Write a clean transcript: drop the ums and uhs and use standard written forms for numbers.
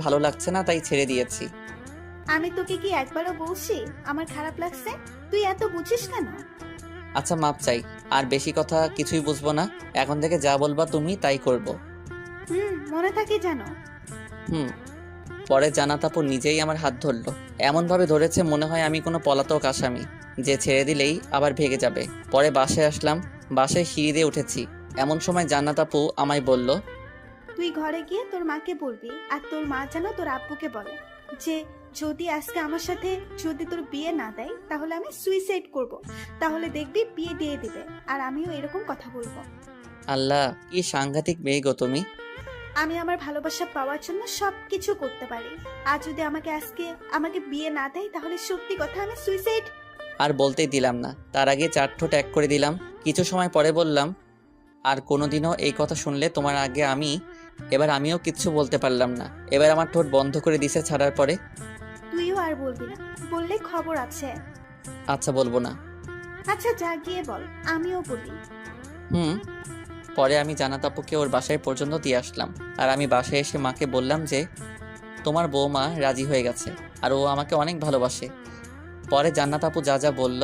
ভালো লাগছে না, তাই ছেড়ে দিয়েছি। আমি তোকে কি একবারও বলছি আমার খারাপ লাগছে? তুই এত বুঝিস কেন? আচ্ছা, মাপ চাই। আর বেশি কথা কিছুই বুঝবো না। এখন থেকে যা বলবা তুমি তাই করব। মনে থাকে যেন। হুম। পরে জান্নাত আপু নিজেই আমার হাত ধরলো। এমনভাবে ধরেছে মনে হয় আমি কোনো পলাতক আসামি, যে ছেড়ে দিলেই আবার ভেগে যাবে। পরে বাসায় আসলাম। বাসায় সিঁড়ি দিয়ে উঠেছি, এমন সময় জান্নাত আপু আমায় বলল, তুই ঘরে গিয়ে তোর মাকে বলবি, আর তোর মা যেন তোর আব্বুকে বলে যে যদি আজকে আমার সাথে যদি তোর বিয়ে না দেয় তাহলে আমি সুইসাইড করব। তাহলে দেখবি বিয়ে দিয়ে দিবে, আর আমিও এরকম কথা বলবো। আল্লাহ, কি সাংঘাতিক মেয়ে গো তুমি। আমি আমার ভালোবাসা পাওয়ার জন্য সবকিছু করতে পারি। আর যদি আমাকে বিয়ে না দেয় তাহলে সত্যি কথা আমি সুইসাইড। আর বলতেই দিলাম না, তার আগে চার ঠোঁট এক করে দিলাম। কিছু সময় পরে বললাম, আর কোনোদিনও এই কথা শুনলে তোমার আগে আমি। এবার আমিও কিচ্ছু বলতে পারলাম না। এবার আমার ঠোঁট বন্ধ করে দিছে ছাড়ার পরে। তুইও আর বলবি না, বললে খবর আছে। আচ্ছা, বলবো না। আচ্ছা যা গিয়ে বল, আমিও বলি। হুম। পরে আমি জান্নাত আপুকে ওর বাসায় পর্যন্ত দিয়ে আসলাম। আর আমি বাসায় এসে মাকে বললাম যে তোমার বৌমা রাজি হয়ে গেছে, আর ও আমাকে অনেক ভালোবাসে। পরে জান্নাত আপু যা যা বলল